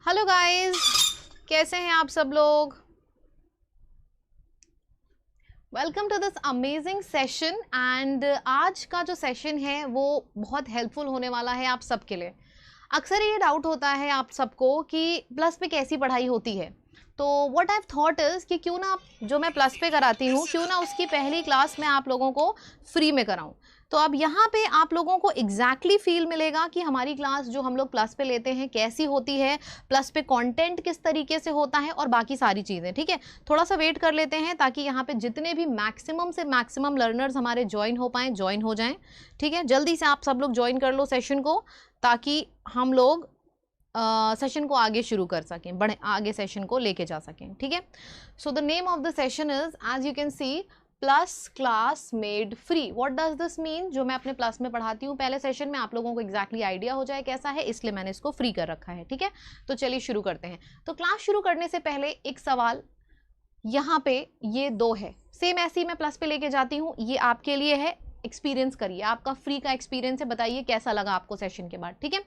Hello guys, कैसे हैं आप सब लोग। Welcome to this amazing session. And आज का जो सेशन है वो बहुत हेल्पफुल होने वाला है आप सबके लिए। अक्सर ये डाउट होता है आप सबको कि प्लस पे कैसी पढ़ाई होती है, तो व्हाट आई थॉट इज़ कि क्यों ना जो मैं प्लस पे कराती हूँ क्यों ना उसकी पहली क्लास मैं आप लोगों को फ्री में कराऊँ। तो अब यहाँ पे आप लोगों को एग्जैक्टली फील मिलेगा कि हमारी क्लास जो हम लोग प्लस पे लेते हैं कैसी होती है, प्लस पे कंटेंट किस तरीके से होता है और बाकी सारी चीज़ें। ठीक है, थोड़ा सा वेट कर लेते हैं ताकि यहाँ पे जितने भी मैक्सिमम से मैक्सिमम लर्नर्स हमारे ज्वाइन हो पाएँ, ज्वाइन हो जाएँ। ठीक है, जल्दी से आप सब लोग ज्वाइन कर लो सेशन को ताकि हम लोग सेशन को आगे शुरू कर सकें, बढ़े आगे सेशन को लेके जा सकें। ठीक है, so the name of the session is as you can see plus class made free. What does this mean? जो मैं अपने प्लस में पढ़ाती हूँ पहले सेशन में आप लोगों को एग्जैक्टली आइडिया हो जाए कैसा है, इसलिए मैंने इसको फ्री कर रखा है। ठीक है, तो चलिए शुरू करते हैं। तो क्लास शुरू करने से पहले एक सवाल, यहाँ पे ये दो है सेम ऐसे ही मैं प्लस पे लेके जाती हूँ, ये आपके लिए है, एक्सपीरियंस करिए, आपका फ्री का एक्सपीरियंस है, बताइए कैसा लगा आपको सेशन के बाद। ठीक है,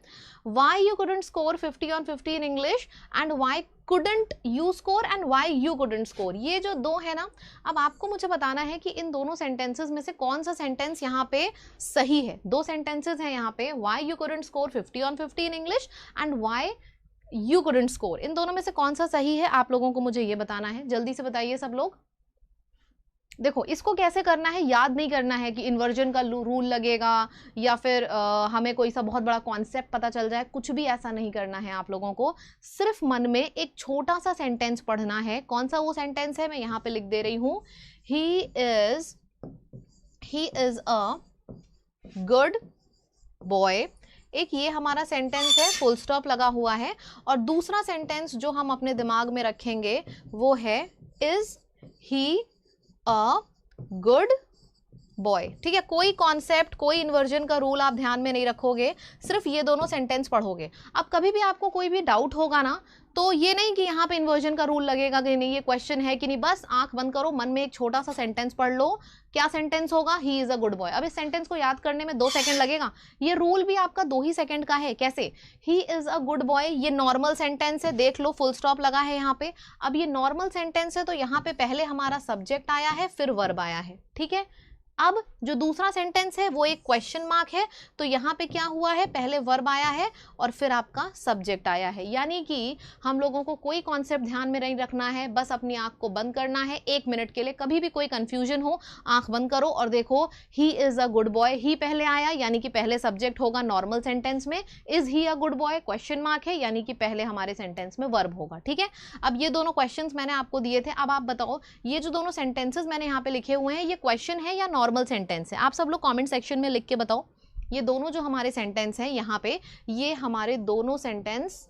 why you couldn't score 50 on 50 in English and why couldn't you score and why you couldn't score, ये जो दो है ना, अब आपको मुझे बताना है कि इन दोनों सेंटेंसेस में से कौन सा सेंटेंस यहाँ पे सही है। दो सेंटेंसेस हैं यहाँ पे, why you couldn't score 50 on 50 in English and why you couldn't score, इन दोनों में से कौन सा सही है आप लोगों को मुझे ये बताना है। जल्दी से बताइए सब लोग। देखो इसको कैसे करना है, याद नहीं करना है कि इन्वर्जन का रूल लगेगा या फिर हमें कोई सा बहुत बड़ा कॉन्सेप्ट पता चल जाए, कुछ भी ऐसा नहीं करना है आप लोगों को। सिर्फ मन में एक छोटा सा सेंटेंस पढ़ना है। कौन सा वो सेंटेंस है, मैं यहाँ पे लिख दे रही हूँ, ही इज अ गुड बॉय। एक ये हमारा सेंटेंस है, फुल स्टॉप लगा हुआ है। और दूसरा सेंटेंस जो हम अपने दिमाग में रखेंगे वो है is he a good boy. ठीक है, कोई कॉन्सेप्ट कोई इन्वर्जन का रूल आप ध्यान में नहीं रखोगे, सिर्फ ये दोनों सेंटेंस पढ़ोगे। अब कभी भी आपको कोई भी डाउट होगा ना, तो ये नहीं कि यहाँ पे इन्वर्जन का रूल लगेगा कि नहीं, ये क्वेश्चन है कि नहीं, बस आंख बंद करो, मन में एक छोटा सा सेंटेंस पढ़ लो। क्या सेंटेंस होगा? ही इज अ गुड बॉय। अब इस सेंटेंस को याद करने में 2 सेकंड लगेगा, ये रूल भी आपका 2 ही सेकंड का है। कैसे? ही इज अ गुड बॉय, ये नॉर्मल सेंटेंस है, देख लो फुल स्टॉप लगा है यहाँ पे। अब ये नॉर्मल सेंटेंस है तो यहाँ पे पहले हमारा सब्जेक्ट आया है फिर वर्ब आया है। ठीक है, अब जो दूसरा सेंटेंस है वो एक क्वेश्चन मार्क है, तो यहाँ पे क्या हुआ है, पहले वर्ब आया है और फिर आपका सब्जेक्ट आया है। यानी कि हम लोगों को कोई कॉन्सेप्ट ध्यान में नहीं रखना है, बस अपनी आंख को बंद करना है 1 मिनट के लिए। कभी भी कोई कंफ्यूजन हो, आंख बंद करो और देखो, he is a good boy, he पहले आया यानी कि पहले सब्जेक्ट होगा नॉर्मल सेंटेंस में। Is he a good boy question mark है यानी कि पहले हमारे सेंटेंस में वर्ब होगा। ठीक है, अब ये दोनों क्वेश्चंस मैंने आपको दिए थे। अब आप बताओ, ये जो दोनों सेंटेंसेस मैंने यहाँ पे लिखे हुए हैं, ये क्वेश्चन है या नॉर्मल सेंटेंस है? आप सब लोग कमेंट सेक्शन में लिख के बताओ। ये दोनों जो हमारे सेंटेंस हैं यहाँ पे, ये हमारे दोनों सेंटेंस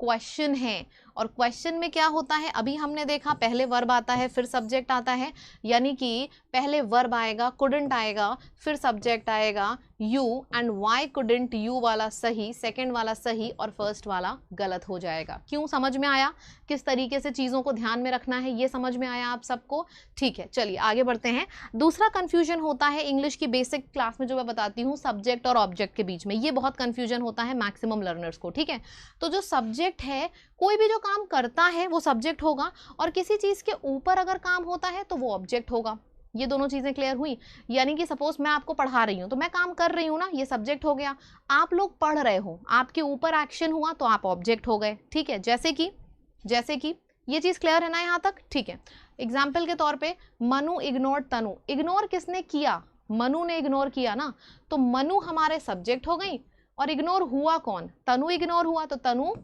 क्वेश्चन है। और क्वेश्चन में क्या होता है, अभी हमने देखा पहले वर्ब आता है फिर सब्जेक्ट आता है, यानी कि पहले वर्ब आएगा, कुडंट आएगा, फिर सब्जेक्ट आएगा you, and why couldn't you वाला सही, सेकंड वाला सही और फर्स्ट वाला गलत हो जाएगा। क्यों? समझ में आया किस तरीके से चीज़ों को ध्यान में रखना है, ये समझ में आया आप सबको? ठीक है, चलिए आगे बढ़ते हैं। दूसरा कन्फ्यूजन होता है इंग्लिश की बेसिक क्लास में जो मैं बताती हूँ, सब्जेक्ट और ऑब्जेक्ट के बीच में, ये बहुत कन्फ्यूजन होता है मैक्सिमम लर्नर्स को। ठीक है, तो जो सब्जेक्ट है, कोई भी जो काम करता है वो सब्जेक्ट होगा, और किसी चीज़ के ऊपर अगर काम होता है तो वो ऑब्जेक्ट होगा। ये दोनों चीज़ें क्लियर हुई? यानी कि सपोज मैं आपको पढ़ा रही हूँ तो मैं काम कर रही हूँ ना, ये सब्जेक्ट हो गया। आप लोग पढ़ रहे हो, आपके ऊपर एक्शन हुआ तो आप ऑब्जेक्ट हो गए। ठीक है, जैसे कि ये चीज़ क्लियर है ना यहाँ तक? ठीक है, एग्जाम्पल के तौर पे, मनु इग्नोर तनु। इग्नोर किसने किया? मनु ने इग्नोर किया ना, तो मनु हमारे सब्जेक्ट हो गई, और इग्नोर हुआ कौन? तनु इग्नोर हुआ, तो तनु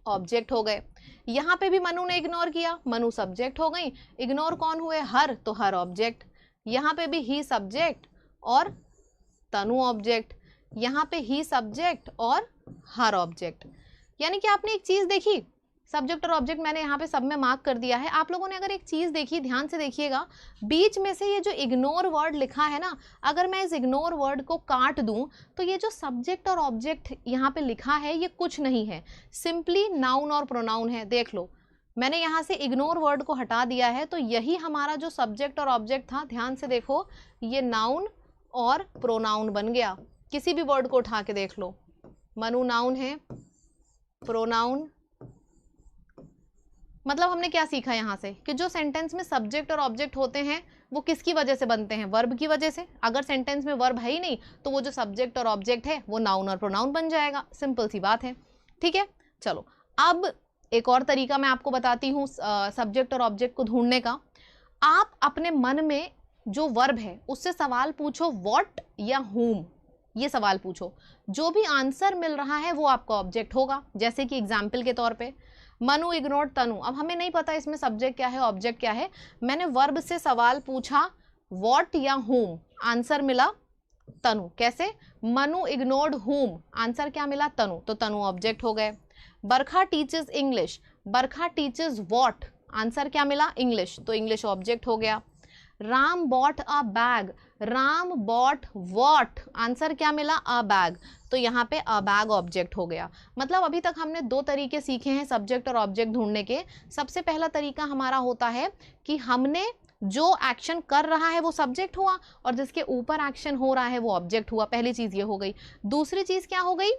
ऑब्जेक्ट हो गए। यहाँ पे भी मनु ने इग्नोर किया, मनु सब्जेक्ट हो गई। इग्नोर कौन हुए? हर, तो हर ऑब्जेक्ट। यहाँ पे भी ही सब्जेक्ट और तनु ऑब्जेक्ट, यहाँ पे ही सब्जेक्ट और हर ऑब्जेक्ट। यानी कि आपने एक चीज देखी, सब्जेक्ट और ऑब्जेक्ट मैंने यहाँ पे सब में मार्क कर दिया है। आप लोगों ने अगर एक चीज देखी, ध्यान से देखिएगा, बीच में से ये जो इग्नोर वर्ड लिखा है ना, अगर मैं इस इग्नोर वर्ड को काट दूं तो ये जो सब्जेक्ट और ऑब्जेक्ट यहाँ पे लिखा है ये कुछ नहीं है, सिंपली नाउन और प्रोनाउन है। देख लो, मैंने यहाँ से इग्नोर वर्ड को हटा दिया है, तो यही हमारा जो सब्जेक्ट और ऑब्जेक्ट था, ध्यान से देखो, ये नाउन और प्रोनाउन बन गया। किसी भी वर्ड को उठा के देख लो, मनु नाउन है, प्रोनाउन मतलब हमने क्या सीखा यहाँ से कि जो सेंटेंस में सब्जेक्ट और ऑब्जेक्ट होते हैं वो किसकी वजह से बनते हैं, वर्ब की वजह से। अगर सेंटेंस में वर्ब है ही नहीं तो वो जो सब्जेक्ट और ऑब्जेक्ट है वो नाउन और प्रोनाउन बन जाएगा, सिंपल सी बात है। ठीक है, चलो अब एक और तरीका मैं आपको बताती हूँ सब्जेक्ट और ऑब्जेक्ट को ढूंढने का। आप अपने मन में जो वर्ब है उससे सवाल पूछो, व्हाट या whom, ये सवाल पूछो। जो भी आंसर मिल रहा है वो आपका ऑब्जेक्ट होगा। जैसे कि एग्जाम्पल के तौर पे मनु इग्नोर्ड तनु, अब हमें नहीं पता इसमें सब्जेक्ट क्या है ऑब्जेक्ट क्या है, मैंने वर्ब से सवाल पूछा व्हाट या whom, आंसर मिला तनु। कैसे, मनु इग्नोर्ड whom, आंसर क्या मिला तनु, तो तनु ऑब्जेक्ट हो गए। Barkha teaches English, Barkha teaches what, answer क्या मिला इंग्लिश, तो इंग्लिश ऑब्जेक्ट हो गया। Ram bought a bag, Ram bought what, answer क्या मिला अ बैग, तो यहाँ पे अ बैग ऑब्जेक्ट हो गया। मतलब अभी तक हमने दो तरीके सीखे हैं सब्जेक्ट और ऑब्जेक्ट ढूंढने के। सबसे पहला तरीका हमारा होता है कि हमने जो एक्शन कर रहा है वो सब्जेक्ट हुआ और जिसके ऊपर एक्शन हो रहा है वो ऑब्जेक्ट हुआ, पहली चीज ये हो गई। दूसरी चीज क्या हो गई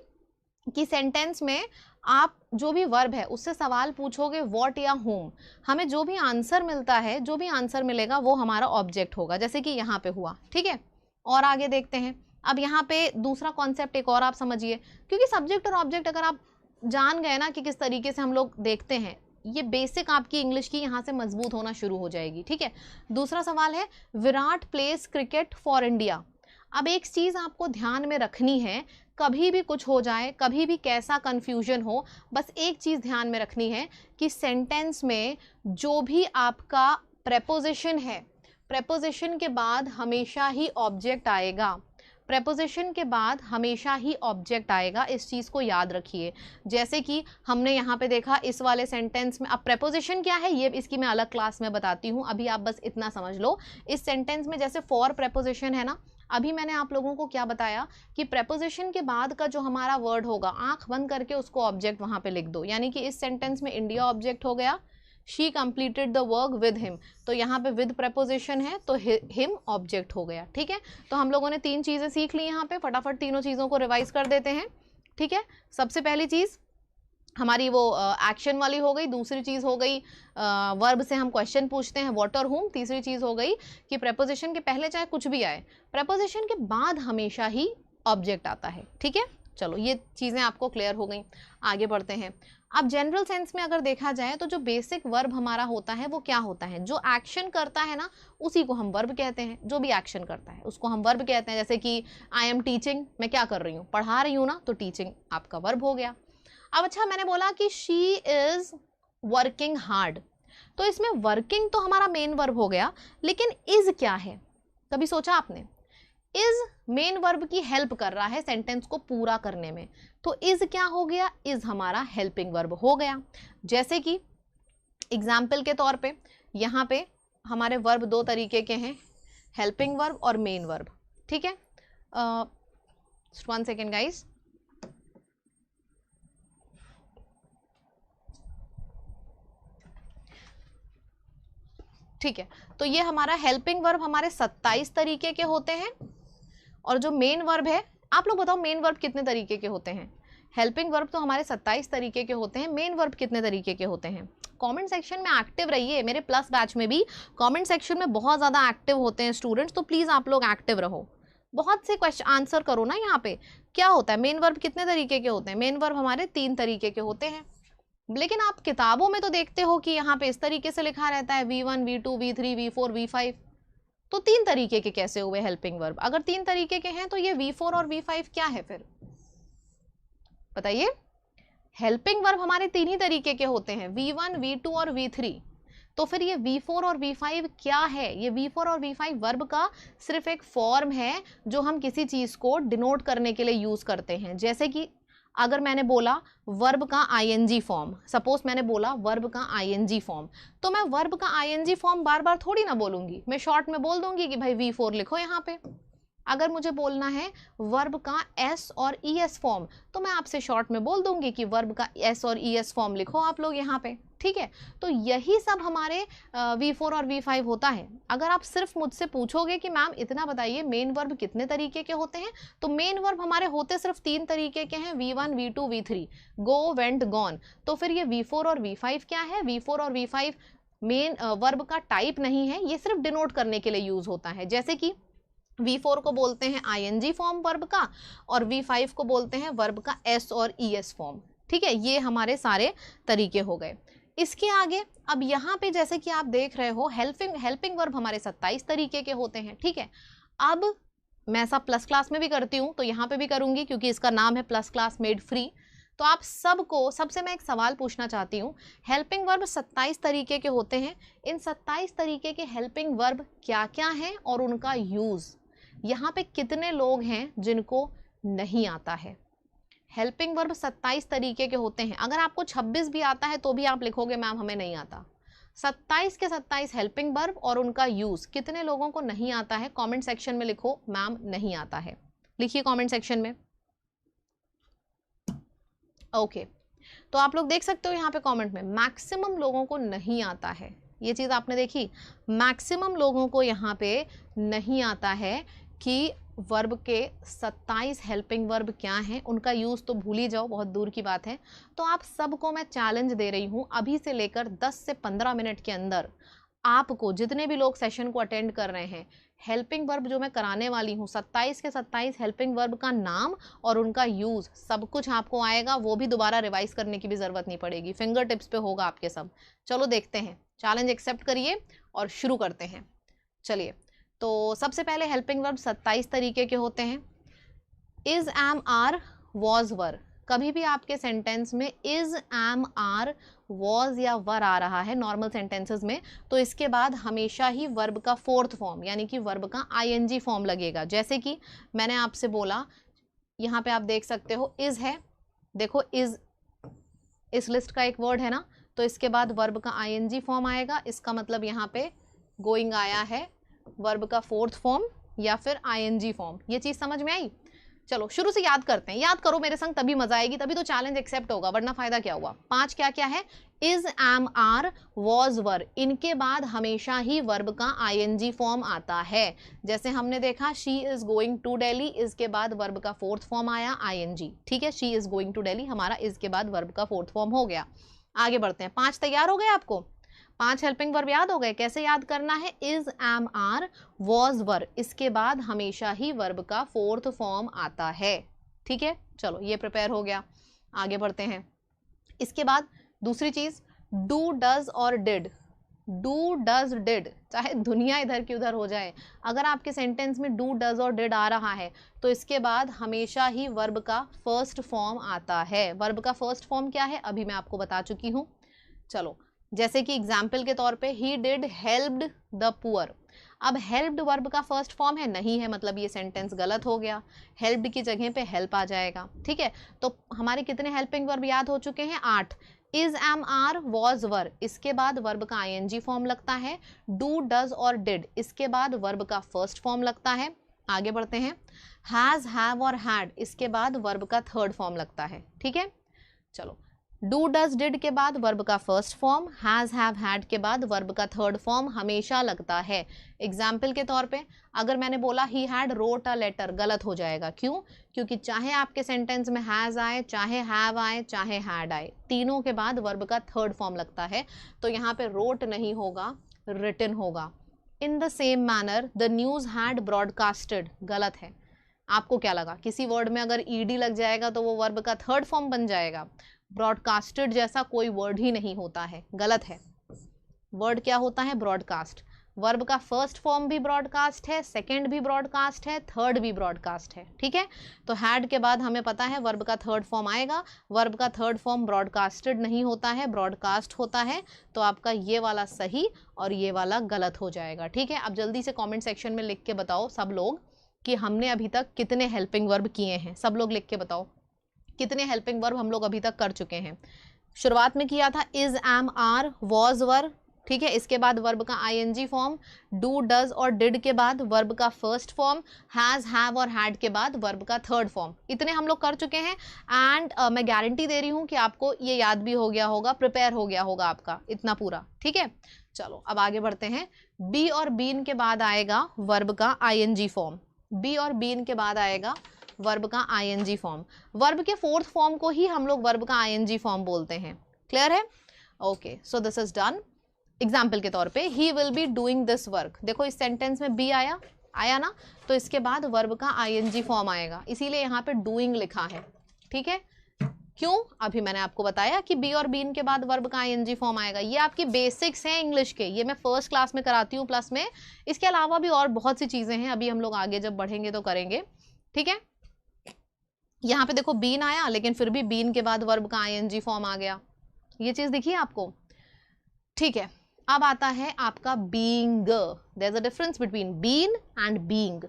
कि सेंटेंस में आप जो भी वर्ब है उससे सवाल पूछोगे व्हाट या whom, हमें जो भी आंसर मिलता है, जो भी आंसर मिलेगा वो हमारा ऑब्जेक्ट होगा, जैसे कि यहाँ पे हुआ। ठीक है, और आगे देखते हैं। अब यहाँ पे दूसरा कॉन्सेप्ट एक और आप समझिए, क्योंकि सब्जेक्ट और ऑब्जेक्ट अगर आप जान गए ना कि किस तरीके से हम लोग देखते हैं, ये बेसिक आपकी इंग्लिश की यहाँ से मजबूत होना शुरू हो जाएगी। ठीक है, दूसरा सवाल है Virat place cricket for India. अब एक चीज आपको ध्यान में रखनी है, कभी भी कुछ हो जाए, कभी भी कैसा कंफ्यूजन हो, बस एक चीज ध्यान में रखनी है कि सेंटेंस में जो भी आपका प्रेपोजिशन है, प्रेपोजिशन के बाद हमेशा ही ऑब्जेक्ट आएगा, प्रेपोजिशन के बाद हमेशा ही ऑब्जेक्ट आएगा, इस चीज़ को याद रखिए। जैसे कि हमने यहाँ पे देखा इस वाले सेंटेंस में, अब प्रेपोजिशन क्या है ये इसकी मैं अलग क्लास में बताती हूँ, अभी आप बस इतना समझ लो। इस सेंटेंस में जैसे फॉर प्रेपोजिशन है ना, अभी मैंने आप लोगों को क्या बताया कि प्रेपोजिशन के बाद का जो हमारा वर्ड होगा, आंख बंद करके उसको ऑब्जेक्ट वहां पे लिख दो। यानी कि इस सेंटेंस में इंडिया ऑब्जेक्ट हो गया, she completed the work with him, तो यहाँ पे विद प्रेपोजिशन है तो हिम ऑब्जेक्ट हो गया। ठीक है, तो हम लोगों ने तीन चीजें सीख ली यहाँ पे, फटाफट तीनों चीजों को रिवाइज कर देते हैं। ठीक है, सबसे पहली चीज हमारी वो एक्शन वाली हो गई, दूसरी चीज हो गई वर्ब से हम क्वेश्चन पूछते हैं व्हाट और whom, तीसरी चीज हो गई कि प्रेपोजिशन के पहले चाहे कुछ भी आए, प्रेपोजिशन के बाद हमेशा ही ऑब्जेक्ट आता है। ठीक है, चलो ये चीजें आपको क्लियर हो गई, आगे बढ़ते हैं। अब जनरल सेंस में अगर देखा जाए तो जो बेसिक वर्ब हमारा होता है वो क्या होता है, जो एक्शन करता है ना उसी को हम वर्ब कहते हैं, जो भी एक्शन करता है उसको हम वर्ब कहते हैं। जैसे कि आई एम टीचिंग, मैं क्या कर रही हूँ, पढ़ा रही हूँ ना, तो टीचिंग आपका वर्ब हो गया। अब अच्छा, मैंने बोला कि शी इज वर्किंग हार्ड, तो इसमें वर्किंग तो हमारा मेन वर्ब हो गया, लेकिन इज क्या है, कभी सोचा आपने? इज मेन वर्ब की हेल्प कर रहा है सेंटेंस को पूरा करने में, तो इज क्या हो गया, इज हमारा हेल्पिंग वर्ब हो गया। जैसे कि एग्जाम्पल के तौर पे यहाँ पे हमारे वर्ब दो तरीके के हैं, हेल्पिंग वर्ब और मेन वर्ब। ठीक है, 1 सेकेंड गाइस, ठीक है, तो ये हमारा हेल्पिंग वर्ब हमारे 27 तरीके के होते हैं, और जो मेन वर्ब है, आप लोग बताओ मेन वर्ब कितने तरीके के होते हैं? हेल्पिंग वर्ब तो हमारे 27 तरीके के होते हैं, मेन वर्ब कितने तरीके के होते हैं? कमेंट सेक्शन में एक्टिव रहिए, मेरे प्लस बैच में भी कमेंट सेक्शन में बहुत ज़्यादा एक्टिव होते हैं स्टूडेंट्स, तो प्लीज़ आप लोग एक्टिव रहो, बहुत से क्वेश्चन आंसर करो ना। यहाँ पे क्या होता है, मेन वर्ब कितने तरीके के होते हैं? मेन वर्ब हमारे 3 तरीके के होते हैं, लेकिन आप किताबों में तो देखते हो कि यहाँ पे इस तरीके से लिखा रहता है V1 V2 V3 V4 V5, तो 3 तरीके के कैसे हुए हेल्पिंग वर्ब? अगर 3 तरीके के हैं तो ये V4 और V5 क्या है फिर बताइए? हेल्पिंग वर्ब हमारे 3 ही तरीके के होते हैं, V1 V2 और V3, तो फिर ये V4 और V5 क्या है? ये V4 और V5 वर्ब का सिर्फ एक फॉर्म है जो हम किसी चीज को डिनोट करने के लिए यूज करते हैं। जैसे कि अगर मैंने बोला वर्ब का आईएनजी फॉर्म, सपोज मैंने बोला वर्ब का आईएनजी फॉर्म, तो मैं वर्ब का आईएनजी फॉर्म बार बार थोड़ी ना बोलूंगी, मैं शॉर्ट में बोल दूंगी कि भाई V4 लिखो यहाँ पे, अगर मुझे बोलना है वर्ब का एस और ई एस फॉर्म, तो मैं आपसे शॉर्ट में बोल दूंगी कि वर्ब का एस और ई एस फॉर्म लिखो आप लोग यहाँ पे, ठीक है। तो यही सब हमारे V4 और V5 होता है। अगर आप सिर्फ मुझसे पूछोगे कि मैम इतना बताइए मेन वर्ब कितने तरीके के होते हैं, तो मेन वर्ब हमारे होते सिर्फ 3 तरीके के हैं, V1, V2, V3, गो, वेंट, गॉन। तो फिर ये V4 और V5 क्या है? V4 और V5 मेन वर्ब का टाइप नहीं है, ये सिर्फ डिनोट करने के लिए यूज होता है। जैसे कि V4 को बोलते हैं ING फॉर्म वर्ब का, और V5 को बोलते हैं वर्ब का S और ES फॉर्म, ठीक है। ये हमारे सारे तरीके हो गए। इसके आगे अब यहाँ पे जैसे कि आप देख रहे हो हेल्पिंग वर्ब हमारे 27 तरीके के होते हैं, ठीक है। अब मैं ऐसा प्लस क्लास में भी करती हूँ, तो यहाँ पे भी करूँगी क्योंकि इसका नाम है प्लस क्लास मेड फ्री। तो आप सबसे मैं एक सवाल पूछना चाहती हूँ, हेल्पिंग वर्ब 27 तरीके के होते हैं, इन 27 तरीके के हेल्पिंग वर्ब क्या क्या हैं और उनका यूज़ यहाँ पे कितने लोग हैं जिनको नहीं आता है? हेल्पिंग वर्ब 27 तरीके के होते हैं, अगर आपको 26 भी आता है तो भी आप लिखोगे मैम हमें नहीं आता। 27 के 27 हेल्पिंग वर्ब और उनका यूज कितने लोगों को नहीं आता है? कमेंट सेक्शन में लिखो मैम नहीं आता है, लिखिए कमेंट सेक्शन में। ओके, तो आप लोग देख सकते हो यहाँ पे कमेंट में मैक्सिमम लोगों को नहीं आता है, ये चीज आपने देखी, मैक्सिमम लोगों को यहाँ पे नहीं आता है कि वर्ब के 27 हेल्पिंग वर्ब क्या हैं, उनका यूज़ तो भूल ही जाओ, बहुत दूर की बात है। तो आप सबको मैं चैलेंज दे रही हूँ, अभी से लेकर 10 से 15 मिनट के अंदर आपको, जितने भी लोग सेशन को अटेंड कर रहे हैं, हेल्पिंग वर्ब जो मैं कराने वाली हूँ 27 के 27 हेल्पिंग वर्ब का नाम और उनका यूज़ सब कुछ आपको आएगा, वो भी दोबारा रिवाइज करने की भी ज़रूरत नहीं पड़ेगी, फिंगर टिप्स पे होगा आपके सब। चलो देखते हैं, चैलेंज एक्सेप्ट करिए और शुरू करते हैं। चलिए, तो सबसे पहले हेल्पिंग वर्ब 27 तरीके के होते हैं। इज, एम, आर, वॉज, वर। कभी भी आपके सेंटेंस में इज, एम, आर, वॉज या वर आ रहा है नॉर्मल सेंटेंसेस में, तो इसके बाद हमेशा ही वर्ब का फोर्थ फॉर्म यानी कि वर्ब का ING फॉर्म लगेगा। जैसे कि मैंने आपसे बोला, यहाँ पे आप देख सकते हो इज है, देखो इज इस लिस्ट का एक वर्ड है ना, तो इसके बाद वर्ब का ING फॉर्म आएगा, इसका मतलब यहाँ पे गोइंग आया है, वर्ब का फोर्थ फॉर्म या फिर ING फॉर्म। ये चीज समझ में आई? चलो शुरू से याद करते हैं, याद करो मेरे संग तभी मजा आएगी, तभी तो चैलेंज एक्सेप्ट होगा, वरना फायदा क्या हुआ। 5 क्या क्या है? Is, am, are, was, were, इनके बाद हमेशा ही वर्ब का ING फॉर्म आता है। जैसे हमने देखा she is going to Delhi, इसके बाद वर्ब का फोर्थ फॉर्म आया ING, ठीक है। She is going to Delhi हमारा इसके बाद वर्ब का फोर्थ फॉर्म हो गया। आगे बढ़ते हैं, 5 तैयार हो गए आपको? 5 हेल्पिंग वर्ब याद हो गए? कैसे याद करना है? Is, am, are, was, were, इसके बाद हमेशा ही वर्ब का फोर्थ फॉर्म आता है, ठीक है। चलो ये प्रिपेयर हो गया, आगे बढ़ते हैं। इसके बाद दूसरी चीज, डू, डज और डिड। डू, डज, डिड, चाहे दुनिया इधर की उधर हो जाए, अगर आपके सेंटेंस में डू, डज और डिड आ रहा है तो इसके बाद हमेशा ही वर्ब का फर्स्ट फॉर्म आता है। वर्ब का फर्स्ट फॉर्म क्या है अभी मैं आपको बता चुकी हूँ। चलो, जैसे कि एग्जाम्पल के तौर पे he did helped the poor. अब हेल्प्ड वर्ब का फर्स्ट फॉर्म है, नहीं है, मतलब ये सेंटेंस गलत हो गया, हेल्प्ड की जगह पे हेल्प आ जाएगा, ठीक है। तो हमारे कितने हेल्पिंग वर्ब याद हो चुके हैं? 8। Is, am, are, was, were, इसके बाद वर्ब का ING फॉर्म लगता है। डू, डज और डिड, इसके बाद वर्ब का फर्स्ट फॉर्म लगता है। आगे बढ़ते हैं, हैज, हैव और हैड, इसके बाद वर्ब का थर्ड फॉर्म लगता है, ठीक है। चलो, डू, डज, डिड के बाद वर्ब का first form, has, have, had के बाद वर्ब का थर्ड फॉर्म हमेशा लगता है। एग्जाम्पल के तौर पे अगर मैंने बोला he had wrote a letter, गलत हो जाएगा, क्यों? क्योंकि चाहे आपके सेंटेंस में हैज आए, चाहे हैव आए, चाहे हैड आए, तीनों के बाद वर्ब का थर्ड फॉर्म लगता है, तो यहाँ पे रोट नहीं होगा, रिटन होगा। In the same manner the news had broadcasted, गलत है। आपको क्या लगा किसी वर्ड में अगर ED लग जाएगा तो वो वर्ब का थर्ड फॉर्म बन जाएगा? ब्रॉडकास्टेड जैसा कोई वर्ड ही नहीं होता है, गलत है। वर्ड क्या होता है? ब्रॉडकास्ट। वर्ब का फर्स्ट फॉर्म भी ब्रॉडकास्ट है, सेकंड भी ब्रॉडकास्ट है, थर्ड भी ब्रॉडकास्ट है, ठीक है। तो हैड के बाद हमें पता है वर्ब का थर्ड फॉर्म आएगा, वर्ब का थर्ड फॉर्म ब्रॉडकास्टेड नहीं होता है, ब्रॉडकास्ट होता है, तो आपका ये वाला सही और ये वाला गलत हो जाएगा, ठीक है। अब जल्दी से कॉमेंट सेक्शन में लिख के बताओ सब लोग कि हमने अभी तक कितने हेल्पिंग वर्ब किए हैं, सब लोग लिख के बताओ कितने हेल्पिंग वर्ब हम लोग अभी तक कर चुके हैं। शुरुआत में किया था इज, एम, आर, वॉज, वर, ठीक है। इसके बाद वर्ब का आईएनजी फॉर्म, डू, डज और डिड के बाद वर्ब का फर्स्ट फॉर्म, हैज, हैव और हैड के बाद वर्ब का थर्ड फॉर्म। इतने हम लोग कर चुके हैं एंड मैं गारंटी दे रही हूँ कि आपको ये याद भी हो गया होगा, प्रिपेयर हो गया होगा आपका इतना पूरा। ठीक है, चलो अब आगे बढ़ते हैं। बी और बीन के बाद आएगा वर्ब का आईएनजी फॉर्म। बी और बीन के बाद आएगा वर्ब का आईएनजी फॉर्म। वर्ब के फोर्थ फॉर्म को ही हम लोग वर्ब का आईएनजी फॉर्म बोलते हैं। क्लियर है? Okay, so this is done. Example के तौर पे he will be doing this work. देखो इस सेंटेंस में बी आया ना, तो इसके बाद वर्ब का आईएनजी फॉर्म आएगा, इसीलिए यहाँ पे डूइंग लिखा है। ठीक है, क्यों? अभी मैंने आपको बताया कि बी और बीन के बाद वर्ब का आईएनजी फॉर्म आएगा। ये आपकी बेसिक्स हैं इंग्लिश के, ये मैं फर्स्ट क्लास में कराती हूँ प्लस में। इसके अलावा भी और बहुत सी चीजें हैं, अभी हम लोग आगे जब बढ़ेंगे तो करेंगे। ठीक है, यहाँ पे देखो बीन आया, लेकिन फिर भी बीन के बाद वर्ब का आईएनजी फॉर्म आ गया। ये चीज दिखी आपको? ठीक है, अब आता है आपका being. There is a difference between been and being.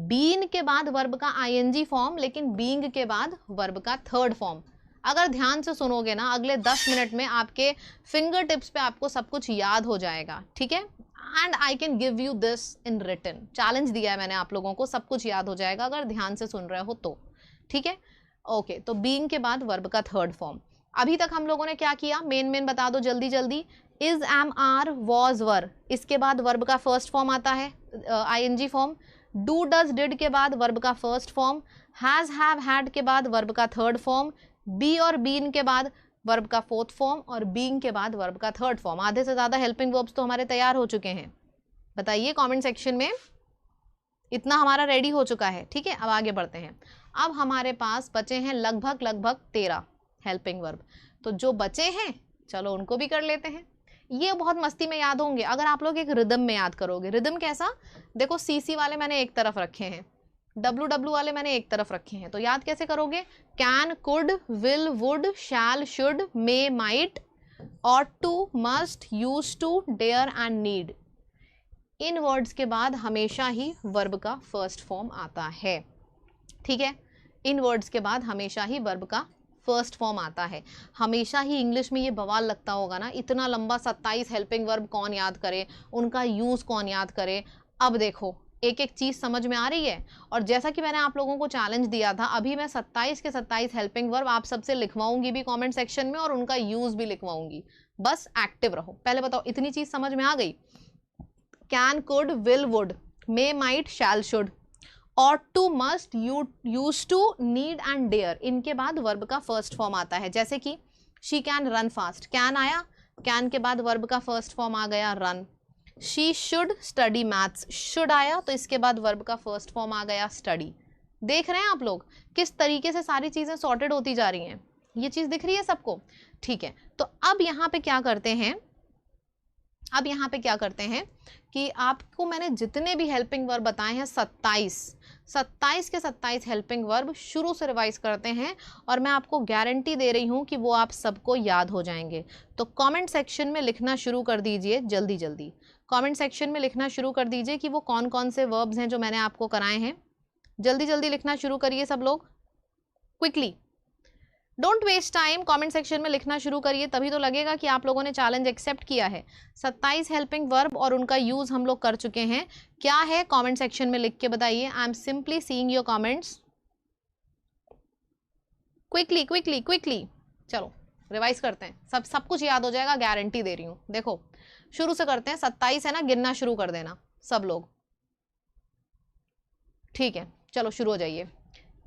Been के बाद वर्ब का आईएनजी फॉर्म, लेकिन बीइंग के बाद वर्ब का थर्ड फॉर्म। अगर ध्यान से सुनोगे ना, अगले 10 मिनट में आपके फिंगर टिप्स पे आपको सब कुछ याद हो जाएगा। ठीक है, and I can give you this in written. Challenge दिया है मैंने आप लोगों को, सब कुछ याद हो जाएगा अगर ध्यान से सुन रहे हो तो। ठीक है, ओके, तो बीइंग के बाद वर्ब का थर्ड फॉर्म। अभी तक हम लोगों ने क्या किया, मेन बता दो जल्दी जल्दी। Is, am, are, was, were, इसके बाद वर्ब का फर्स्ट फॉर्म आता है ING form. Do, does, did के बाद वर्ब का first form. Has, have, had के बाद वर्ब का थर्ड फॉर्म। बी और बीन के बाद वर्ब का फोर्थ फॉर्म और बीइंग के बाद वर्ब का थर्ड फॉर्म। आधे से ज्यादा हेल्पिंग वर्ब्स तो हमारे तैयार हो चुके हैं। बताइए कमेंट सेक्शन में, इतना हमारा रेडी हो चुका है। ठीक है, अब आगे बढ़ते हैं। अब हमारे पास बचे हैं लगभग 13 हेल्पिंग वर्ब। तो जो बचे हैं चलो उनको भी कर लेते हैं। ये बहुत मस्ती में याद होंगे अगर आप लोग एक रिदम में याद करोगे। रिदम कैसा? देखो सीसी वाले मैंने एक तरफ रखे हैं, डब्ल्यू वाले मैंने एक तरफ रखे हैं, तो याद कैसे करोगे? Can, could, will, would, shall, should, may, might, ought to, must, use to, dare and need. इन वर्ड्स के बाद हमेशा ही वर्ब का फर्स्ट फॉर्म आता है। ठीक है, इन वर्ड्स के बाद हमेशा ही वर्ब का फर्स्ट फॉर्म आता है। हमेशा ही इंग्लिश में ये बवाल लगता होगा ना, इतना लंबा 27 हेल्पिंग वर्ब कौन याद करे, उनका यूज कौन याद करे। अब देखो एक एक चीज समझ में आ रही है। और जैसा कि मैंने आप लोगों को चैलेंज दिया था, अभी मैं 27 के 27 हेल्पिंग वर्ब आप सबसे लिखवाऊंगी भी कमेंट सेक्शन में और उनका यूज भी लिखवाऊंगी। बस एक्टिव रहो। पहले बताओ इतनी चीज समझ में आ गई? Can, could, will, would, may, might, shall, should, ought to, must, used to, need and dare, इनके बाद वर्ब का फर्स्ट फॉर्म आता है। जैसे कि she can run fast, can आया, कैन के बाद वर्ब का फर्स्ट फॉर्म आ गया run. she should study maths, should आया तो इसके बाद वर्ब का फर्स्ट फॉर्म आ गया स्टडी। देख रहे हैं आप लोग किस तरीके से सारी चीजें सॉर्टेड होती जा रही हैं? ये चीज दिख रही है सबको? ठीक है, तो अब यहाँ पे क्या करते हैं, अब यहाँ पे क्या करते हैं कि आपको मैंने जितने भी हेल्पिंग वर्ब बताए हैं 27 के 27 हेल्पिंग वर्ब शुरू से रिवाइज करते हैं और मैं आपको गारंटी दे रही हूँ कि वो आप सबको याद हो जाएंगे। तो कमेंट सेक्शन में लिखना शुरू कर दीजिए जल्दी जल्दी। कमेंट सेक्शन में लिखना शुरू कर दीजिए कि वो कौन कौन से वर्ब्स हैं जो मैंने आपको कराए हैं। जल्दी जल्दी लिखना शुरू करिए सब लोग, quickly, don't waste time. Comment section में लिखना शुरू करिए, तभी तो लगेगा कि आप लोगों ने चैलेंज एक्सेप्ट किया है। 27 हेल्पिंग वर्ब और उनका यूज हम लोग कर चुके हैं। क्या है कमेंट सेक्शन में लिख के बताइए। I am simply seeing your comments. Quickly quickly quickly, चलो रिवाइज करते हैं। सब कुछ याद हो जाएगा, गारंटी दे रही हूँ। देखो शुरू से करते हैं, 27 है ना, गिनना शुरू कर देना सब लोग। ठीक है, चलो शुरू हो जाइए।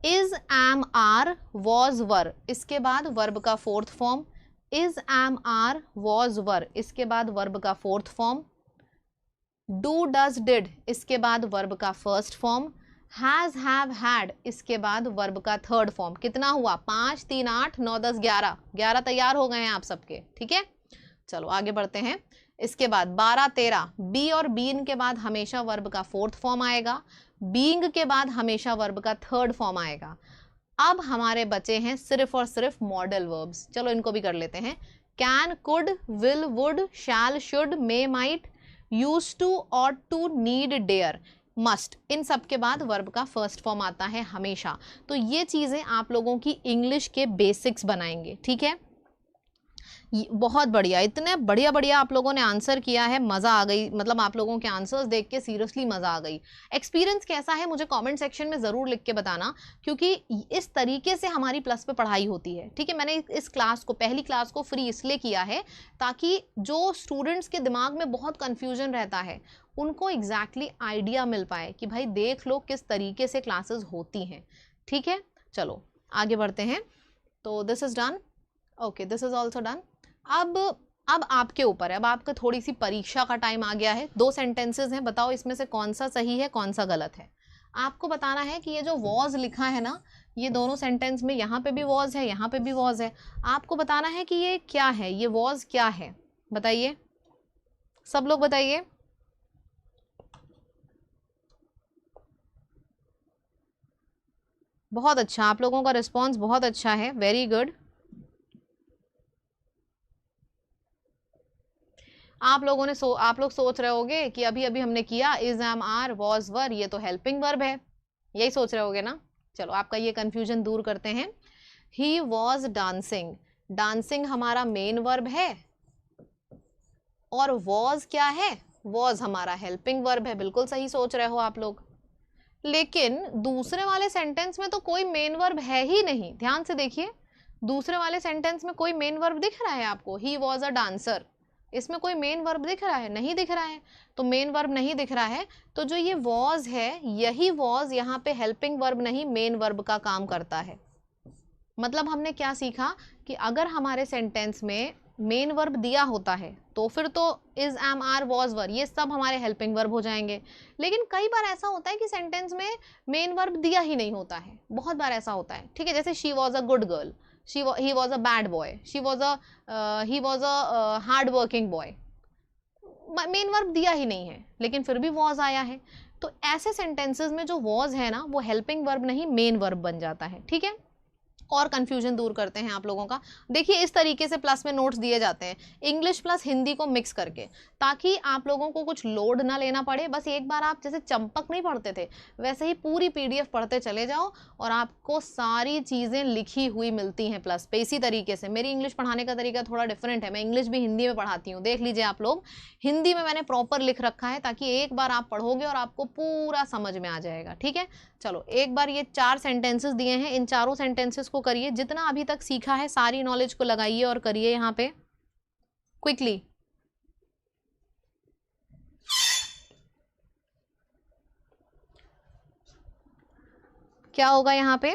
Is, am, are, was, were, इसके बाद वर्ब का fourth form. Is, am, are, was, were, इसके बाद वर्ब का fourth form. Do, does, did, इसके बाद वर्ब का first form. Has, have, had, इसके बाद वर्ब का थर्ड फॉर्म। कितना हुआ? 5, 3, 8, 9, 10, 11 तैयार हो गए हैं आप सबके। ठीक है, चलो आगे बढ़ते हैं। इसके बाद 12, 13, बी और बीन के बाद हमेशा वर्ब का फोर्थ फॉर्म आएगा। बीइंग के बाद हमेशा वर्ब का थर्ड फॉर्म आएगा। अब हमारे बचे हैं सिर्फ और सिर्फ मॉडल वर्ब्स। चलो इनको भी कर लेते हैं। Can, could, will, would, shall, should, may, might, use to, ought to, need, dare, must. इन सब के बाद वर्ब का फर्स्ट फॉर्म आता है हमेशा। तो ये चीजें आप लोगों की इंग्लिश के बेसिक्स बनाएंगे। ठीक है, बहुत बढ़िया, इतने बढ़िया बढ़िया आप लोगों ने आंसर किया है, मज़ा आ गई। मतलब आप लोगों के आंसर्स देख के सीरियसली मज़ा आ गई। एक्सपीरियंस कैसा है मुझे कमेंट सेक्शन में ज़रूर लिख के बताना, क्योंकि इस तरीके से हमारी प्लस पे पढ़ाई होती है। ठीक है, मैंने इस क्लास को, पहली क्लास को फ्री इसलिए किया है ताकि जो स्टूडेंट्स के दिमाग में बहुत कन्फ्यूजन रहता है उनको एग्जैक्टली आइडिया मिल पाए कि भाई देख लो किस तरीके से क्लासेस होती हैं। ठीक है, चलो आगे बढ़ते हैं। तो this is done, okay, this is also done. अब आपके ऊपर है, अब आपका थोड़ी सी परीक्षा का टाइम आ गया है। 2 सेंटेंसेस हैं, बताओ इसमें से कौन सा सही है कौन सा गलत है। आपको बताना है कि ये जो वॉज लिखा है ना, ये दोनों सेंटेंस में यहाँ पे भी वॉज है, यहाँ पे भी वॉज है। आपको बताना है कि ये क्या है, ये वॉज क्या है, बताइए, सब लोग बताइए। बहुत अच्छा, आप लोगों का रिस्पॉन्स बहुत अच्छा है, वेरी गुड। आप लोग सोच रहे होगे कि अभी अभी हमने किया इज, एम, आर, वॉज, वर, ये तो हेल्पिंग वर्ब है, यही सोच रहे होगे ना। चलो आपका ये कंफ्यूजन दूर करते हैं। ही वॉज डांसिंग, डांसिंग हमारा मेन वर्ब है और वॉज क्या है, वॉज हमारा हेल्पिंग वर्ब है। बिल्कुल सही सोच रहे हो आप लोग। लेकिन दूसरे वाले सेंटेंस में तो कोई मेन वर्ब है ही नहीं, ध्यान से देखिए। दूसरे वाले सेंटेंस में कोई मेन वर्ब दिख रहा है आपको, ही वॉज अ डांसर, इसमें कोई मेन वर्ब दिख रहा है, नहीं दिख रहा है। तो मेन वर्ब नहीं दिख रहा है, तो जो ये वॉज है, यही वॉज यहाँ पे हेल्पिंग वर्ब नहीं मेन वर्ब का काम करता है। मतलब हमने क्या सीखा कि अगर हमारे सेंटेंस में मेन वर्ब दिया होता है तो फिर तो इज, एम, आर, वॉज, वर ये सब हमारे हेल्पिंग वर्ब हो जाएंगे। लेकिन कई बार ऐसा होता है कि सेंटेंस में मेन वर्ब दिया ही नहीं होता है, बहुत बार ऐसा होता है। ठीक है, जैसे she was a good girl, he was a bad boy, he was a hard working boy, main verb दिया ही नहीं है लेकिन फिर भी वॉज आया है। तो ऐसे सेंटेंसेस में जो वॉज है ना, वो हेल्पिंग वर्ब नहीं मेन वर्ब बन जाता है। ठीक है, और कंफ्यूजन दूर करते हैं आप लोगों का। देखिए इस तरीके से प्लस में नोट्स दिए जाते हैं, इंग्लिश प्लस हिंदी को मिक्स करके, ताकि आप लोगों को कुछ लोड ना लेना पड़े। बस एक बार आप जैसे चंपक नहीं पढ़ते थे वैसे ही पूरी PDF पढ़ते चले जाओ और आपको सारी चीज़ें लिखी हुई मिलती हैं प्लस पे। इसी तरीके से मेरी इंग्लिश पढ़ाने का तरीका थोड़ा डिफरेंट है, मैं इंग्लिश भी हिंदी में पढ़ाती हूँ, देख लीजिए आप लोग। हिंदी में मैंने प्रॉपर लिख रखा है ताकि एक बार आप पढ़ोगे और आपको पूरा समझ में आ जाएगा। ठीक है, चलो एक बार ये 4 सेंटेंसेस दिए हैं, इन चारों सेंटेंसेस को करिए, जितना अभी तक सीखा है सारी नॉलेज को लगाइए और करिए यहाँ पे क्विकली। क्या होगा यहाँ पे,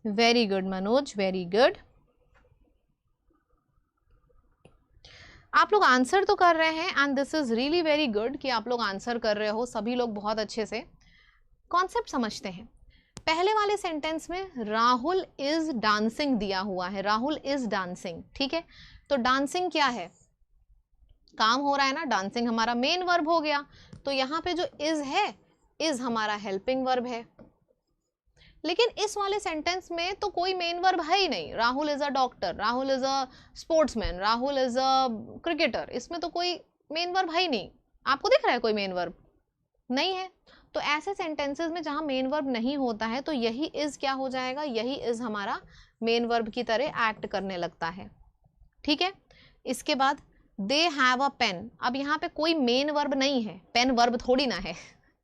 very good Manoj, very good. आप लोग आंसर तो कर रहे हैं and this is really very good कि आप लोग आंसर कर रहे हो, सभी लोग बहुत अच्छे से। कॉन्सेप्ट समझते हैं। पहले वाले सेंटेंस में राहुल इज डांसिंग दिया हुआ है, राहुल इज डांसिंग। ठीक है, तो डांसिंग क्या है, काम हो रहा है ना, डांसिंग हमारा मेन वर्ब हो गया। तो यहाँ पे जो इज है, इज हमारा हेल्पिंग वर्ब है। लेकिन इस वाले सेंटेंस में तो कोई मेन वर्ब है ही नहीं। Rahul is a doctor, Rahul is a sportsman, Rahul is a cricketer, इसमें तो कोई मेन वर्ब है ही नहीं। आपको दिख रहा है कोई मेन वर्ब नहीं है। तो ऐसे सेंटेंसेस में जहां मेन वर्ब नहीं होता है तो यही इज क्या हो जाएगा, यही इज हमारा मेन वर्ब की तरह एक्ट करने लगता है। ठीक है, इसके बाद दे हैव अ पेन। अब यहाँ पे कोई मेन वर्ब नहीं है, पेन वर्ब थोड़ी ना है,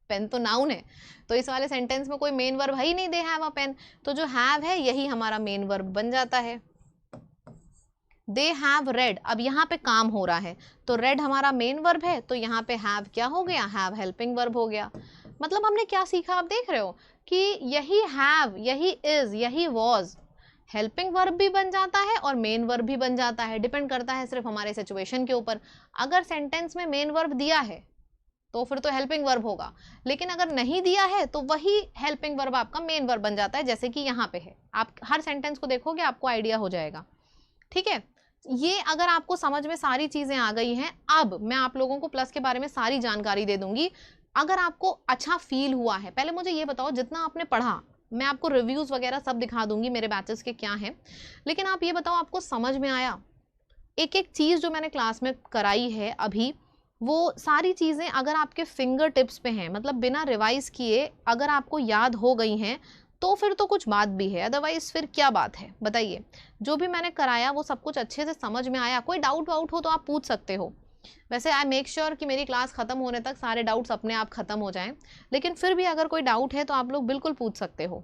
पेन तो नाउन है। तो इस वाले सेंटेंस में कोई मेन वर्ब है ही नहीं, दे हैव अ पेन। तो जो हैव है यही हमारा मेन वर्ब बन जाता है। दे हैव रेड, अब यहाँ पे काम हो रहा है तो रेड हमारा मेन वर्ब है, तो यहाँ पे हैव क्या हो गया, हैव हेल्पिंग वर्ब हो गया। मतलब हमने क्या सीखा, आप देख रहे हो कि यही हैव, यही इज, यही वॉज हेल्पिंग वर्ब भी बन जाता है और मेन वर्ब भी बन जाता है। डिपेंड करता है सिर्फ हमारे सिचुएशन के ऊपर। अगर सेंटेंस में मेन वर्ब दिया है तो फिर तो हेल्पिंग वर्ब होगा, लेकिन अगर नहीं दिया है तो वही हेल्पिंग वर्ब आपका मेन वर्ब बन जाता है, जैसे कि यहाँ पे है। आप हर सेंटेंस को देखोगे आपको आइडिया हो जाएगा। ठीक है, ये अगर आपको समझ में सारी चीजें आ गई हैं, अब मैं आप लोगों को प्लस के बारे में सारी जानकारी दे दूंगी। अगर आपको अच्छा फील हुआ है, पहले मुझे ये बताओ जितना आपने पढ़ा, मैं आपको रिव्यूज वगैरह सब दिखा दूंगी मेरे बैचेस के क्या हैं, लेकिन आप ये बताओ आपको समझ में आया एक एक चीज जो मैंने क्लास में कराई है अभी, वो सारी चीज़ें अगर आपके फिंगर टिप्स पे हैं, मतलब बिना रिवाइज किए अगर आपको याद हो गई हैं, तो फिर तो कुछ बात भी है, अदरवाइज फिर क्या बात है बताइए। जो भी मैंने कराया वो सब कुछ अच्छे से समझ में आया। कोई डाउट वाउट हो तो आप पूछ सकते हो। वैसे आई मेक श्योर कि मेरी क्लास ख़त्म होने तक सारे डाउट्स अपने आप ख़त्म हो जाएं, लेकिन फिर भी अगर कोई डाउट है तो आप लोग बिल्कुल पूछ सकते हो।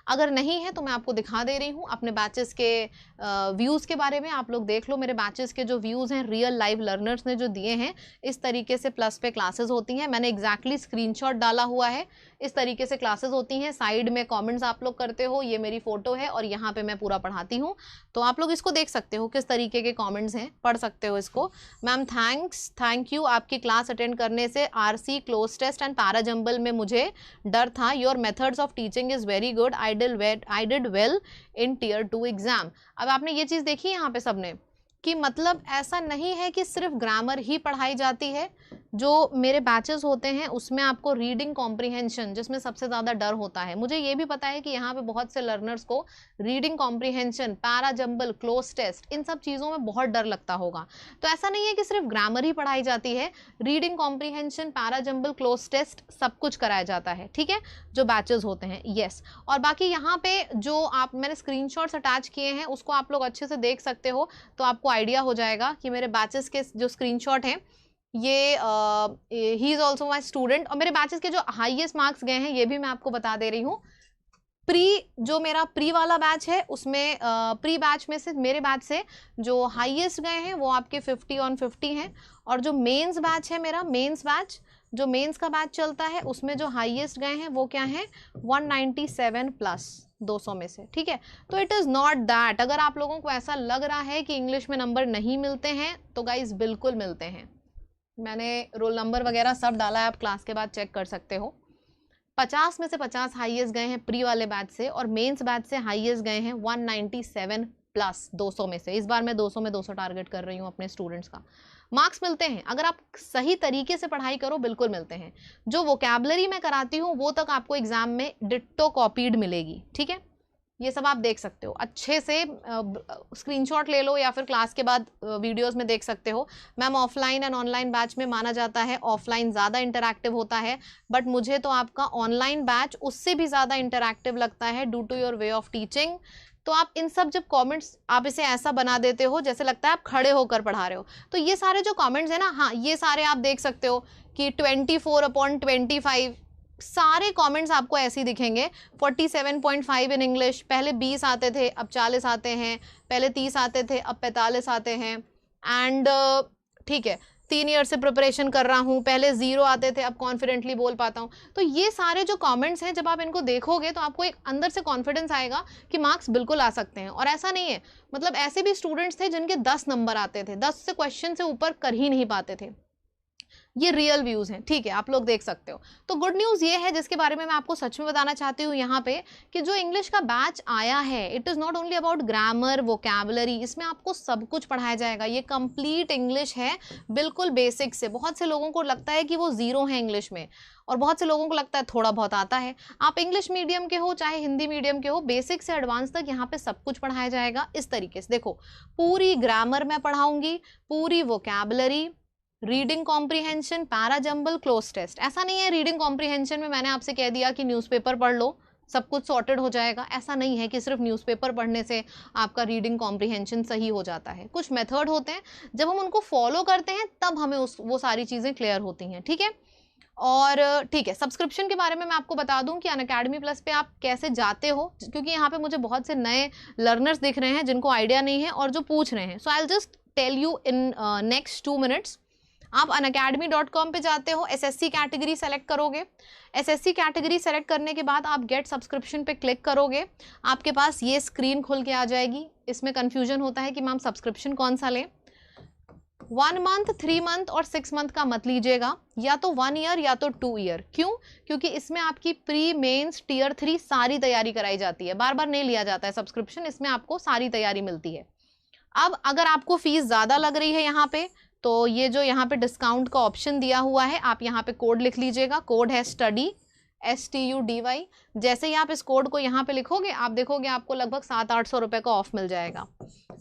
अगर नहीं है तो मैं आपको दिखा दे रही हूँ अपने बैचेस के व्यूज़ के बारे में। आप लोग देख लो मेरे बैचेस के जो व्यूज़ हैं, रियल लाइव लर्नर्स ने जो दिए हैं, इस तरीके से प्लस पे क्लासेस होती हैं। मैंने एग्जैक्टली स्क्रीनशॉट डाला हुआ है, इस तरीके से क्लासेस होती हैं। साइड में कमेंट्स आप लोग करते हो, ये मेरी फ़ोटो है और यहाँ पे मैं पूरा पढ़ाती हूँ, तो आप लोग इसको देख सकते हो किस तरीके के कमेंट्स हैं, पढ़ सकते हो इसको। मैम थैंक यू, आपकी क्लास अटेंड करने से RC, cloze test and para jumble में मुझे डर था। Your methods of teaching is very good, I did well in tier 2 exam. अब आपने ये चीज़ देखी यहाँ पे सबने कि मतलब ऐसा नहीं है कि सिर्फ ग्रामर ही पढ़ाई जाती है। जो मेरे बैचेस होते हैं उसमें आपको रीडिंग कॉम्प्रीहेंशन, जिसमें सबसे ज़्यादा डर होता है, मुझे ये भी पता है कि यहाँ पे बहुत से लर्नर्स को reading comprehension, para jumble, cloze test, इन सब चीज़ों में बहुत डर लगता होगा। तो ऐसा नहीं है कि सिर्फ ग्रामर ही पढ़ाई जाती है, reading comprehension, para jumble, cloze test सब कुछ कराया जाता है, ठीक है, जो बैचेस होते हैं। येस, और बाकी यहाँ पे जो आप मैंने स्क्रीनशॉट्स अटैच किए हैं उसको आप लोग अच्छे से देख सकते हो, तो आपको आइडिया हो जाएगा कि मेरे बैचेस के जो स्क्रीनशॉट हैं ये he is also my student. और मेरे बैचेस के जो हाईएस्ट मार्क्स गए हैं ये भी मैं आपको बता दे रही हूँ। जो मेरा प्री वाला बैच है उसमें प्री बैच में से, मेरे बैच से जो हाईएस्ट गए हैं वो आपके 50 on 50 हैं। और जो मेंस बैच है मेरा, मेंस बैच, जो मेंस का बैच चलता है उसमें जो हाईएस्ट गए हैं वो क्या है, 197 प्लस 200 में से, ठीक है। तो इट इज़ नॉट दैट, अगर आप लोगों को ऐसा लग रहा है कि इंग्लिश में नंबर नहीं मिलते हैं तो गाइज बिल्कुल मिलते हैं। मैंने रोल नंबर वगैरह सब डाला है, आप क्लास के बाद चेक कर सकते हो। 50 में से 50 हाईएस्ट गए हैं प्री वाले बैच से, और मेंस बैच से हाईएस्ट गए हैं 197 प्लस 200 में से। इस बार मैं 200 में 200 टारगेट कर रही हूँ अपने स्टूडेंट्स का। मार्क्स मिलते हैं अगर आप सही तरीके से पढ़ाई करो, बिल्कुल मिलते हैं। जो वोकैबुलरी मैं कराती हूँ वो तक आपको एग्जाम में डिट्टो कॉपीड मिलेगी, ठीक है। ये सब आप देख सकते हो, अच्छे से स्क्रीनशॉट ले लो या फिर क्लास के बाद वीडियोस में देख सकते हो। Ma'am offline and online batch में माना जाता है ऑफलाइन ज़्यादा इंटरैक्टिव होता है, बट मुझे तो आपका ऑनलाइन बैच उससे भी ज़्यादा इंटरैक्टिव लगता है due to your way of teaching. तो आप इन सब जब कमेंट्स आप इसे ऐसा बना देते हो जैसे लगता है आप खड़े होकर पढ़ा रहे हो, तो ये सारे जो कमेंट्स है ना, हाँ ये सारे आप देख सकते हो कि 24/25 सारे कमेंट्स आपको ऐसे ही दिखेंगे। 47.5 इन इंग्लिश, पहले 20 आते थे अब 40 आते हैं, पहले 30 आते थे अब 45 आते हैं। एंड ठीक है, 3 ईयर से प्रिपरेशन कर रहा हूँ, पहले 0 आते थे अब कॉन्फिडेंटली बोल पाता हूँ। तो ये सारे जो कमेंट्स हैं जब आप इनको देखोगे तो आपको एक अंदर से कॉन्फिडेंस आएगा कि मार्क्स बिल्कुल आ सकते हैं। और ऐसा नहीं है, मतलब ऐसे भी स्टूडेंट्स थे जिनके 10 नंबर आते थे, 10 से क्वेश्चन से ऊपर कर ही नहीं पाते थे। ये रियल व्यूज हैं, ठीक है, आप लोग देख सकते हो। तो गुड न्यूज़ ये है जिसके बारे में मैं आपको सच में बताना चाहती हूँ यहाँ पे, कि जो इंग्लिश का बैच आया है it is not only about grammar, vocabulary, इसमें आपको सब कुछ पढ़ाया जाएगा। ये कंप्लीट इंग्लिश है, बिल्कुल बेसिक से। बहुत से लोगों को लगता है कि वो ज़ीरो है इंग्लिश में, और बहुत से लोगों को लगता है थोड़ा बहुत आता है। आप इंग्लिश मीडियम के हो चाहे हिंदी मीडियम के हो, बेसिक से एडवांस तक यहाँ पे सब कुछ पढ़ाया जाएगा इस तरीके से। देखो, पूरी ग्रामर मैं पढ़ाऊंगी, पूरी vocabulary, reading comprehension, para jumble, cloze test. ऐसा नहीं है रीडिंग कॉम्प्रीहेंशन में मैंने आपसे कह दिया कि न्यूज़पेपर पढ़ लो सब कुछ सॉर्टेड हो जाएगा। ऐसा नहीं है कि सिर्फ न्यूज़पेपर पढ़ने से आपका रीडिंग कॉम्प्रीहेंशन सही हो जाता है। कुछ मेथड होते हैं, जब हम उनको फॉलो करते हैं तब हमें वो सारी चीज़ें क्लियर होती हैं, ठीक है। और ठीक है, सब्सक्रिप्शन के बारे में मैं आपको बता दूं कि अनअकैडमी प्लस पे आप कैसे जाते हो, क्योंकि यहाँ पे मुझे बहुत से नए लर्नर्स दिख रहे हैं जिनको आइडिया नहीं है और जो पूछ रहे हैं। So I will just tell you in next 2 minutes. आप unacademy.com पे जाते हो, SSC कैटेगरी सेलेक्ट करोगे। SSC कैटेगरी सेलेक्ट करने के बाद आप गेट सब्सक्रिप्शन पे क्लिक करोगे, आपके पास ये स्क्रीन खुल के आ जाएगी। इसमें कन्फ्यूजन होता है कि मैम सब्सक्रिप्शन कौन सा लें। 1 मंथ, 3 मंथ और 6 मंथ का मत लीजिएगा, या तो 1 ईयर या तो 2 ईयर। क्यों? क्योंकि इसमें आपकी प्री, मेंस, टियर 3 सारी तैयारी कराई जाती है, बार बार नहीं लिया जाता है सब्सक्रिप्शन, इसमें आपको सारी तैयारी मिलती है। अब अगर आपको फीस ज़्यादा लग रही है यहाँ पे, तो ये जो यहाँ पे डिस्काउंट का ऑप्शन दिया हुआ है, आप यहाँ पे कोड लिख लीजिएगा। कोड है स्टडी STUDY। जैसे ही आप इस कोड को यहाँ पे लिखोगे आप देखोगे आपको लगभग 700-800 रुपए का ऑफ मिल जाएगा।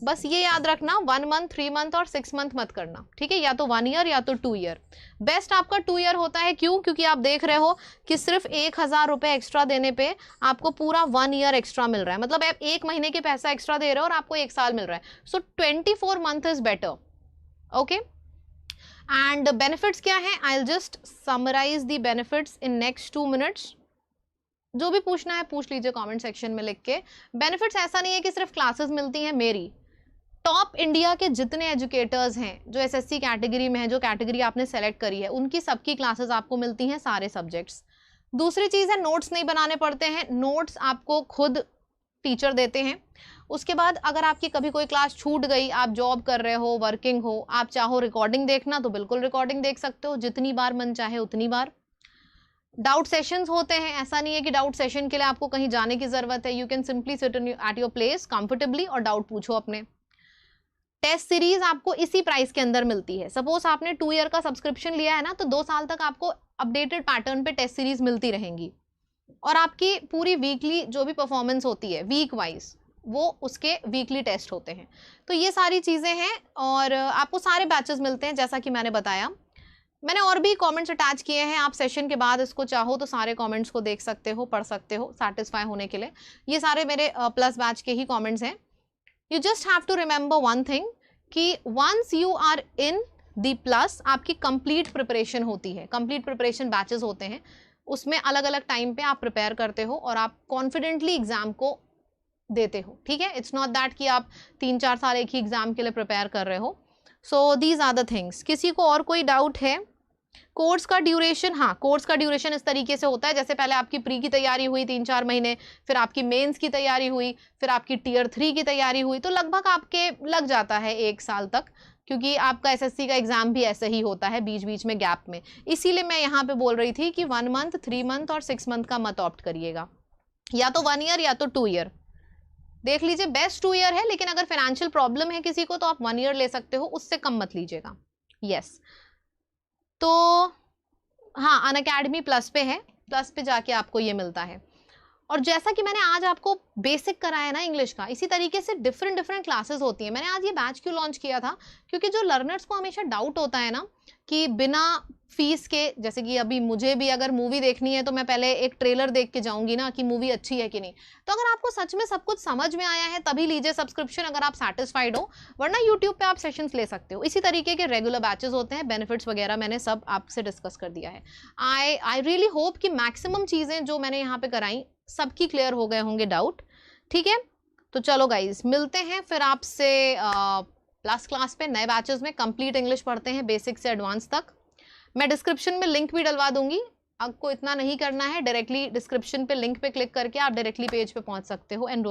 बस ये याद रखना 1 मंथ, 3 मंथ और 6 मंथ मत करना, ठीक है, या तो 1 ईयर या तो 2 ईयर। बेस्ट आपका 2 ईयर होता है, क्यों? क्योंकि आप देख रहे हो कि सिर्फ 1000 रुपए एक्स्ट्रा देने पे आपको पूरा 1 ईयर एक्स्ट्रा मिल रहा है, मतलब आप 1 महीने के पैसा एक्स्ट्रा दे रहे हो और आपको 1 साल मिल रहा है। So 24 month is better, okay. And benefits क्या है? I will just summarize the benefits in next 2 minutes. जो भी पूछना है पूछ लीजिए कमेंट सेक्शन में लिख के। बेनिफिट्स ऐसा नहीं है कि सिर्फ क्लासेस मिलती हैं मेरी, टॉप इंडिया के जितने एजुकेटर्स हैं जो एसएससी कैटेगरी में है, जो कैटेगरी आपने सेलेक्ट करी है, उनकी सबकी क्लासेस आपको मिलती हैं, सारे सब्जेक्ट्स। दूसरी चीज़ है नोट्स नहीं बनाने पड़ते हैं, नोट्स आपको खुद टीचर देते हैं। उसके बाद अगर आपकी कभी कोई क्लास छूट गई, आप जॉब कर रहे हो, वर्किंग हो, आप चाहो रिकॉर्डिंग देखना तो बिल्कुल रिकॉर्डिंग देख सकते हो, जितनी बार मन चाहे उतनी बार। डाउट सेशंस होते हैं, ऐसा नहीं है कि डाउट सेशन के लिए आपको कहीं जाने की जरूरत है, you can simply sit at your place comfortably और डाउट पूछो अपने। टेस्ट सीरीज आपको इसी प्राइस के अंदर मिलती है। सपोज आपने 2 ईयर का सब्सक्रिप्शन लिया है ना, तो 2 साल तक आपको अपडेटेड पैटर्न पे टेस्ट सीरीज मिलती रहेंगी, और आपकी पूरी वीकली जो भी परफॉर्मेंस होती है वीक वाइज, वो उसके वीकली टेस्ट होते हैं। तो ये सारी चीज़ें हैं, और आपको सारे बैचेस मिलते हैं जैसा कि मैंने बताया। मैंने और भी कमेंट्स अटैच किए हैं, आप सेशन के बाद इसको चाहो तो सारे कमेंट्स को देख सकते हो, पढ़ सकते हो सेटिस्फाई होने के लिए। ये सारे मेरे प्लस बैच के ही कमेंट्स हैं। You just have to remember one thing कि once you are in the plus, आपकी कंप्लीट प्रिपरेशन होती है, कंप्लीट प्रिपरेशन बैचेस होते हैं, उसमें अलग अलग टाइम पे आप प्रिपेयर करते हो और आप कॉन्फिडेंटली एग्जाम को देते हो, ठीक है। इट्स नॉट दैट कि आप 3-4 साल एक ही एग्जाम के लिए प्रिपेयर कर रहे हो। So these are the things. किसी को और कोई डाउट है? कोर्स का ड्यूरेशन, हाँ, कोर्स का ड्यूरेशन इस तरीके से होता है, जैसे पहले आपकी प्री की तैयारी हुई 3-4 महीने, फिर आपकी मेंस की तैयारी हुई, फिर आपकी टियर 3 की तैयारी हुई, तो लगभग आपके लग जाता है 1 साल तक, क्योंकि आपका एसएससी का एग्जाम भी ऐसे ही होता है बीच बीच में गैप में। इसीलिए मैं यहाँ पे बोल रही थी कि 1 मंथ, 3 मंथ और 6 मंथ का मत ऑप्ट करिएगा, या तो 1 ईयर या तो 2 ईयर देख लीजिए। बेस्ट 2 ईयर है, लेकिन अगर फाइनेंशियल प्रॉब्लम है किसी को तो आप 1 ईयर ले सकते हो, उससे कम मत लीजिएगा। यस, तो हाँ, अनअकैडमी प्लस पे है, प्लस पे जाके आपको ये मिलता है। और जैसा कि मैंने आज आपको बेसिक कराया ना इंग्लिश का, इसी तरीके से डिफरेंट क्लासेस होती हैं। मैंने आज ये बैच क्यों लॉन्च किया था? क्योंकि जो लर्नर्स को हमेशा डाउट होता है ना कि बिना फीस के, जैसे कि अभी मुझे भी अगर मूवी देखनी है तो मैं पहले एक ट्रेलर देख के जाऊंगी ना कि मूवी अच्छी है कि नहीं। तो अगर आपको सच में सब कुछ समझ में आया है तभी लीजिए सब्सक्रिप्शन, अगर आप सेटिस्फाइड हो, वरना यूट्यूब पे आप सेशंस ले सकते हो। इसी तरीके के रेगुलर बैचेस होते हैं, बेनिफिट्स वगैरह मैंने सब आपसे डिस्कस कर दिया है। आई रियली होप कि मैक्सिमम चीज़ें जो मैंने यहाँ पे कराई सबकी क्लियर हो गए होंगे डाउट, ठीक है। तो चलो गाइज, मिलते हैं फिर आपसे प्लस क्लास पे नए बैचेस में। कंप्लीट इंग्लिश पढ़ते हैं बेसिक से एडवांस तक। मैं डिस्क्रिप्शन में लिंक भी डलवा दूंगी, आपको इतना नहीं करना है, डायरेक्टली डिस्क्रिप्शन पे लिंक पे क्लिक करके आप डायरेक्टली पेज पे पहुंच सकते हो। एनरोल